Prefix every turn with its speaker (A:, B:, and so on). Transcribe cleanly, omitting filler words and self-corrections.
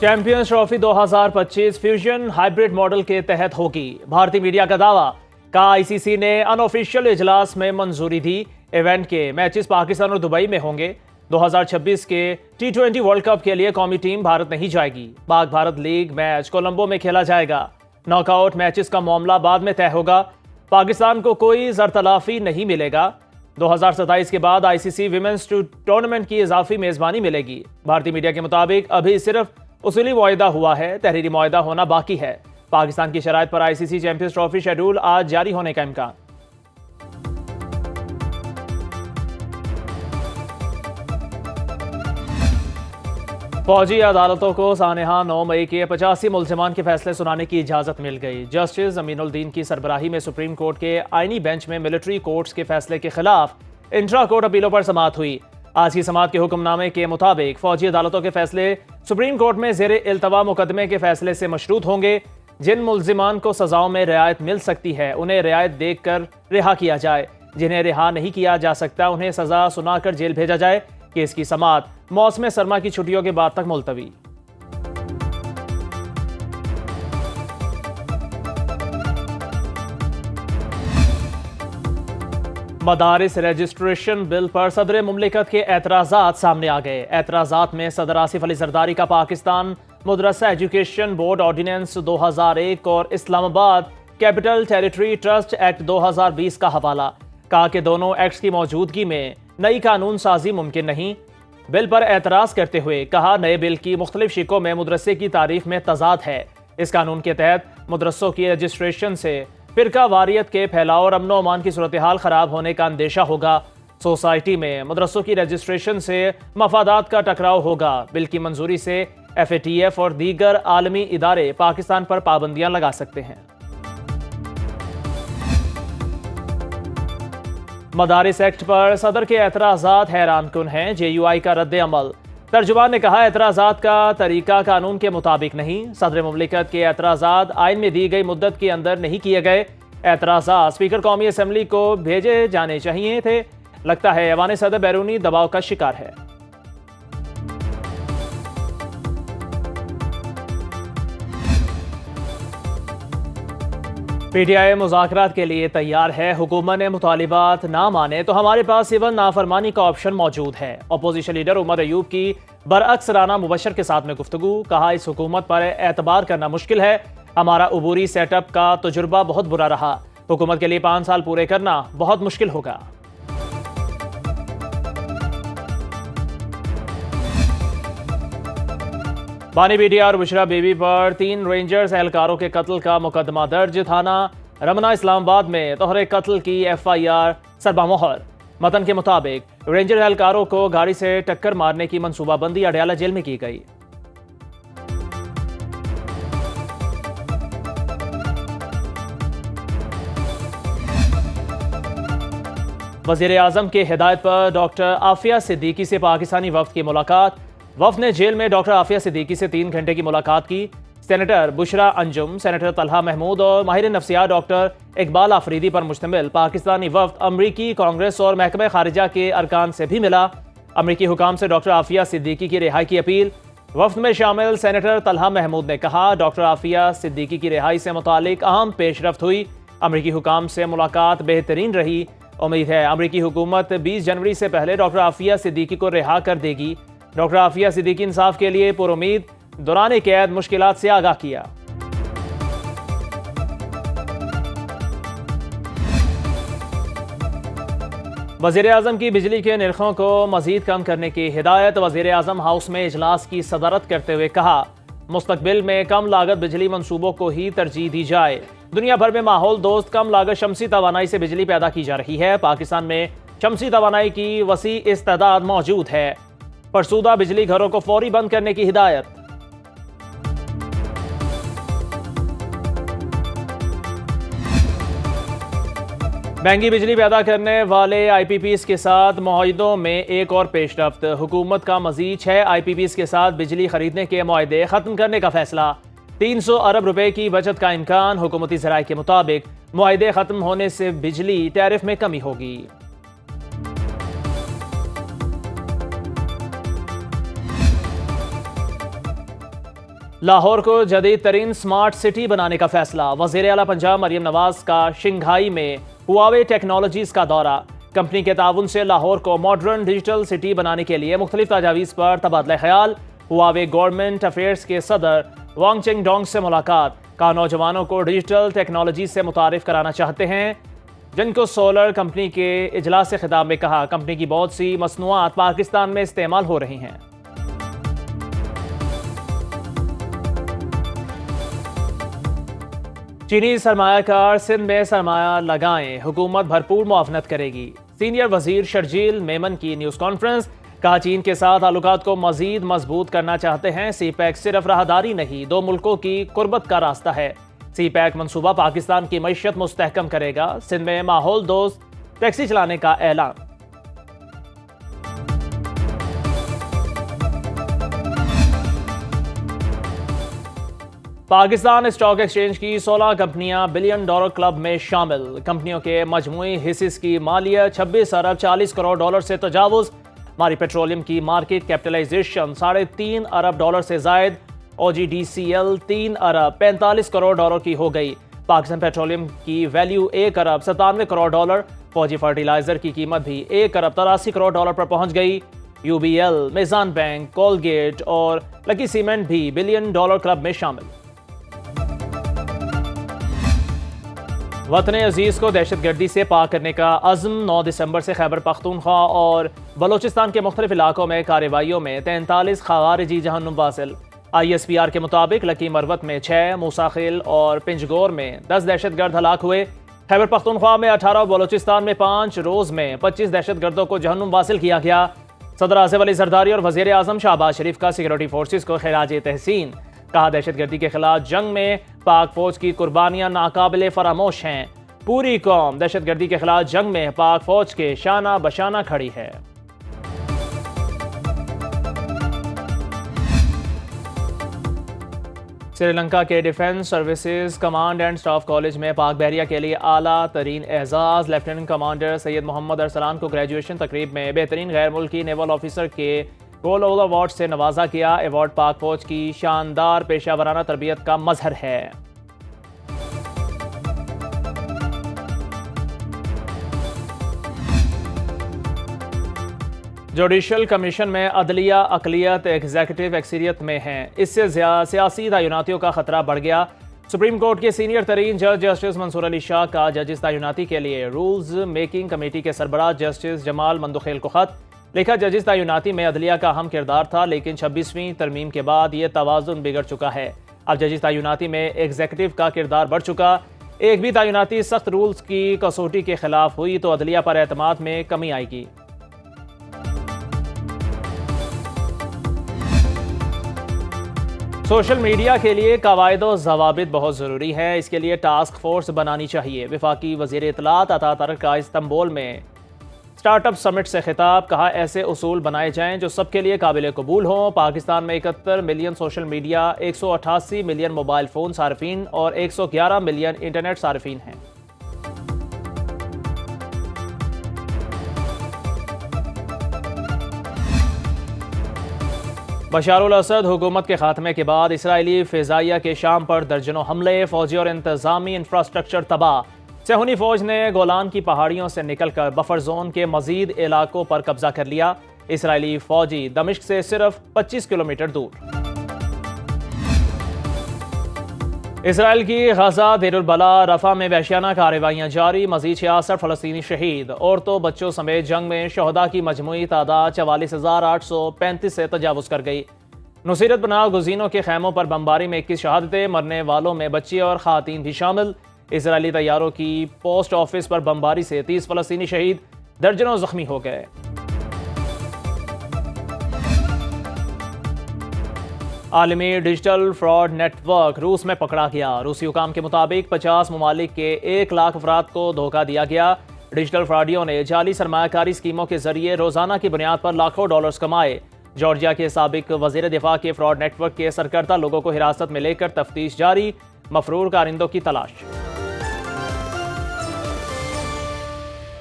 A: Champions trophy 2025 fusion hybrid model के तहत होगी। भारतीय मीडिया का दावा का आईसीसी ने अनऑफिशियल इजलास में मंजूरी दी। इवेंट के मैचेस पाकिस्तान और दुबई में होंगे। 2026 के T20 वर्ल्ड कप के लिए कौमी टीम भारत नहीं जाएगी। पाक भारत लीग मैच कोलंबो में खेला जाएगा। नॉकआउट मैचेस का मामला बाद में तय होगा। पाकिस्तान को कोई जरतलाफी नहीं मिलेगा। 2027 के बाद आईसीसी विमेंस टूर्नामेंट की इजाफी मेजबानी मिलेगी। भारतीय मीडिया के मुताबिक अभी सिर्फ उसूली मुआहदा हुआ है, तहरीरी मुआहदा होना बाकी है। पाकिस्तान की शराइत पर आईसीसी चैंपियंस ट्रॉफी शेड्यूल आज जारी होने का इम्कान। फौजी अदालतों को सानेहा 9 मई के 85 मुल्जिमान के फैसले सुनाने की इजाजत मिल गई। जस्टिस अमीनुद्दीन की सरबराही में सुप्रीम कोर्ट के आईनी बेंच में मिलिट्री कोर्ट्स के फैसले के खिलाफ इंट्रा कोर्ट अपीलों पर समाअत हुई। आज की समाअत के हुक्मनामे के मुताबिक फौजी अदालतों के फैसले सुप्रीम कोर्ट में ज़ेरे इल्तवा मुकदमे के फैसले से मशरूत होंगे। जिन मुल्जिमान को सजाओं में रियायत मिल सकती है उन्हें रियायत देकर रिहा किया जाए। जिन्हें रिहा नहीं किया जा सकता उन्हें सजा सुनाकर जेल भेजा जाए। केस की समाअत मौसम सरमा की छुट्टियों के बाद तक मुलतवी। मदारिस रजिस्ट्रेशन बिल पर सदर मुमलिकत के एतराज़ात सामने आ गए। एतराज़ात में सदर आसिफ अली जरदारी का पाकिस्तान मदरसा एजुकेशन बोर्ड ऑर्डिनेंस 2001 और Islamabad capital territory trust act 2020 का हवाला। कहा कि दोनों एक्ट्स की मौजूदगी में नई कानून साजी मुमकिन नहीं। बिल पर एतराज़ करते हुए कहा, नए बिल की मुख्तलिफ शिकों में मदरसे की तारीफ में तजाद है। इस कानून के तहत मदरसों की रजिस्ट्रेशन से फिरका वारियत के फैलाव और अमन अमान की सूरत हाल खराब होने का अंदेशा होगा। सोसाइटी में मदरसों की रजिस्ट्रेशन से मफादात का टकराव होगा। बिल की मंजूरी से FATF और दीगर आलमी इदारे पाकिस्तान पर पाबंदियां लगा सकते हैं। मदारिस एक्ट पर सदर के एतराज़ात हैरानकुन हैं। JUI का रद्द अमल। तर्जुमान ने कहा, एतराज़ात का तरीका कानून के मुताबिक नहीं। सदर मुमलिकत के एतराज़ात आइन में दी गई मुद्दत के अंदर नहीं किए गए। एतराज़ात स्पीकर कौमी असम्बली को भेजे जाने चाहिए थे। लगता है ऐवान सदर बैरूनी दबाव का शिकार है। PTI मुज़ाकरात के लिए तैयार है। हुकूमत ने मुतालिबात ना माने तो हमारे पास सिविल नाफरमानी का ऑप्शन मौजूद है। अपोजिशन लीडर उमर अयूब की बरअक्स राना मुबशर के साथ में गुफ्तगू। कहा, इस हुकूमत पर एतबार करना मुश्किल है। हमारा उबूरी सेटअप का तजुर्बा बहुत बुरा रहा। हुकूमत के लिए 5 साल पूरे करना बहुत मुश्किल होगा। बानी बीडिया और बुशरा बीबी पर 3 रेंजर्स एहलकारों के कत्ल का मुकदमा दर्ज। थाना रमना इस्लामाबाद में तोहरे कत्ल की FIR सरबामोहर। मतन के मुताबिक रेंजर एहलकारों को गाड़ी से टक्कर मारने की मंसूबाबंदी अडयाला जेल में की गई। वज़ीर आज़म के हिदायत पर डॉक्टर आफिया सिद्दीकी से पाकिस्तानी वफ्द की मुलाकात। वफ्द ने जेल में डॉक्टर आफिया सिद्दीकी से 3 घंटे की मुलाकात की। सेनेटर बुशरा अंजुम, सेनेटर तलहा महमूद और माहिर नफ्सियात डॉक्टर इकबाल आफरीदी पर मुश्तमिल पाकिस्तानी वफ्द अमरीकी कांग्रेस और महकमा खारिजा के अरकान से भी मिला। अमरीकी हुकाम से डॉक्टर आफिया सिद्दीकी की रिहाई की अपील। वफ्द में शामिल सेनेटर तलहा महमूद ने कहा, डॉक्टर आफिया सिद्दीकी की रिहाई से मुतालिक अहम पेशरफ्त हुई। अमरीकी हुकाम से मुलाकात बेहतरीन रही। उम्मीद है अमरीकी हुकूमत 20 जनवरी से पहले डॉक्टर आफिया सिद्दीकी को रिहा कर देगी। डॉक्टर आफिया सिद्दीकी इंसाफ के लिए पुरुमीद दौरान कैद मुश्किलात से आगाह किया। वज़ीर आज़म की बिजली के निर्खों को मजीद कम करने की हिदायत। वज़ीर आज़म हाउस में इजलास की सदारत करते हुए कहा, मुस्तकबिल में कम लागत बिजली मंसूबों को ही तरजीह दी जाए। दुनिया भर में माहौल दोस्त कम लागत शमसी तवानाई से बिजली पैदा की जा रही है। पाकिस्तान में शमसी तवानाई की वसी इस्तेदाद मौजूद है। फरसूदा बिजली घरों को फौरी बंद करने की हिदायत। महंगी बिजली पैदा करने वाले IPPs के साथ मुआहदों में एक और पेशरफ्त। हुकूमत का मजीद 6 IPPs के साथ बिजली खरीदने के मुआहदे खत्म करने का फैसला। 300 अरब रुपए की बचत का इम्कान। हुकूमती ज़राए के मुताबिक मुआहदे खत्म होने से बिजली टैरिफ में कमी होगी। लाहौर को जदीद तरीन स्मार्ट सिटी बनाने का फैसला। वज़ीर आला पंजाब मरियम नवाज का शिंघाई में हुआवे टेक्नोलॉजीज का दौरा। कंपनी के ताउन से लाहौर को मॉडर्न डिजिटल सिटी बनाने के लिए मुख्तलिफ तजावीज़ पर तबादला ख्याल। हुआवे गवर्नमेंट अफेयर्स के सदर वांग चेंग डोंग से मुलाकात। कहा नौजवानों को डिजिटल टेक्नोलॉजी से मुतारिफ कराना चाहते हैं। जिनको सोलर कंपनी के इजलास से खिताब में कहा कंपनी की बहुत सी मसनूआत पाकिस्तान में इस्तेमाल हो रही हैं। चीनी सरमायाकार सिंध में सरमाया लगाएं, हुकूमत भरपूर मुआवनत करेगी। सीनियर वजीर शर्जील मेमन की न्यूज़ कॉन्फ्रेंस। कहा चीन के साथ ताल्लुकात को मजीद मजबूत करना चाहते हैं। सीपैक सिर्फ राहदारी नहीं, दो मुल्कों की कुर्बत का रास्ता है। सीपैक मंसूबा पाकिस्तान की मईशत मुस्तहकम करेगा। सिंध में माहौल दोस्त टैक्सी चलाने का ऐलान। पाकिस्तान स्टॉक एक्सचेंज की 16 कंपनियां $1 बिलियन क्लब में शामिल। कंपनियों के मजमूई हिस्सेस की मालियत $26 अरब 40 करोड़ से तजावुज। मारी पेट्रोलियम की मार्केट कैपिटलाइजेशन $3.5 अरब से जायद। OGDCL $3 अरब 45 करोड़ की हो गई। पाकिस्तान पेट्रोलियम की वैल्यू $1 अरब 97 करोड़। फौजी फर्टिलाइजर की कीमत भी $1 अरब 83 करोड़ पर पहुंच गई। UBL, मेजान बैंक, कोलगेट और लकी सीमेंट भी $1 बिलियन क्लब में शामिल। वतन अजीज को दहशतगर्दी से पाक करने का अज़्म। 9 दिसंबर से खैबर पख्तूनख्वा और बलोचिस्तान के मुख्तलिफ इलाकों में कार्रवाइयों में 43 खवारिजी जहन्नुम वासिल। ISPR के मुताबिक लकी मरवत में 6, मूसाखिल और पिंजगोर में 10 दहशतगर्द हलाक हुए। खैबर पख्तूनख्वा में 18, बलोचिस्तान में 5, रोज में 25 दहशतगर्दों को जहन्नुम वासिल किया गया। सदर आसिफ अली जरदारी और वज़ीर आज़म शहबाज शरीफ का सिक्योरिटी फोर्सेस को खिराज तहसीन। कहा दहशतगर्दी के खिलाफ जंग में पाक फौज की कुर्बानियां नाकाबिले फरामोश हैं। पूरी कौम दहशतगर्दी के खिलाफ जंग में पाक फौज के शाना बशाना खड़ी है। श्रीलंका के defence services command and staff college में पाक बहरिया के लिए आला तरीन एजाज लेफ्टिनेंट कमांडर सैयद मोहम्मद अरसलान को ग्रेजुएशन तकरीब में बेहतरीन गैर मुल्की नेवल ऑफिसर के गोल्ड अवार्ड से नवाजा किया। अवार्ड पाक फौज की शानदार पेशावराना तरबियत का मजहर है। जुडिशल कमीशन में अदलिया अकलियत एग्जीक्यूटिव एक्सरियत में है। इससे सियासी तैनातियों का खतरा बढ़ गया। सुप्रीम कोर्ट के सीनियर तरीन जज जस्टिस मंसूर अली शाह का जजिस तैनाती के लिए रूल्स मेकिंग कमेटी के सरबराह जस्टिस जमाल मंदुखेल को खत लिखा। जजिस तैनाती में अदलिया का अहम किरदार था, लेकिन 26वीं तरमीम के बाद ये तवाज़ुन बिगड़ चुका है। अब जजिस तैनाती में एग्जीक्यूटिव का किरदार बढ़ चुका। एक भी तैनाती सख्त रूल्स की कसौटी के खिलाफ हुई तो अदलिया पर एतमाद में कमी आएगी। सोशल मीडिया के लिए कवायद व ज़वाबित बहुत ज़रूरी है। इसके लिए टास्क फोर्स बनानी चाहिए। वफाकी वज़ीर इत्तलात अता तर्क का इस्तांबुल में स्टार्टअप समिट से खिताब। कहा ऐसे उसूल बनाए जाएं जो सबके लिए काबिल कबूल हों। पाकिस्तान में 71 million social media, 188 million mobile phone सार्फिन और 111 मिलियन इंटरनेट सार्फिन हैं। बशार अल असद हुकूमत के खात्मे के बाद इसराइली फ़िज़ाइया के शाम पर दर्जनों हमले, फौजी और इंतज़ामी इंफ्रास्ट्रक्चर तबाह। सेहूनी फौज ने गोलान की पहाड़ियों से निकलकर बफर जोन के मजीद इलाकों पर कब्जा कर लिया। इसराइली फौजी दमिश्क से सिर्फ 25 किलोमीटर दूर। इसराइल की गजा देरुल बला रफा में वहशियाना कार्रवाइयाँ जारी। मजीद 66 फ़लस्तीनी शहीद। औरतों बच्चों समेत जंग में शहदा की मजमूई तादाद 44,835 से तजावुज़ कर गई। नुसीरत पनाह गुज़ीनों के खैमों पर बमबारी में 21 शहादतें। मरने वालों में बच्चे और ख़ातीन भी शामिल। इसराइली तैयारों की पोस्ट ऑफिस पर बमबारी से 30 फ़लस्तीनी शहीद, दर्जनों जख्मी हो गए। आलमी डिजिटल फ्रॉड नेटवर्क रूस में पकड़ा गया। रूसी हुकाम के मुताबिक 50 ममालिक के 1 लाख अफराद को धोखा दिया गया। डिजिटल फ्रॉडियों ने जाली सरमायाकारी स्कीमों के जरिए रोजाना की बुनियाद पर लाखों डॉलर्स कमाए। जॉर्जिया के साबिक वजीर दिफा के फ्रॉड नेटवर्क के सरकर्ता लोगों को हिरासत में लेकर तफ्तीश जारी। मफरूर कारिंदों की तलाश।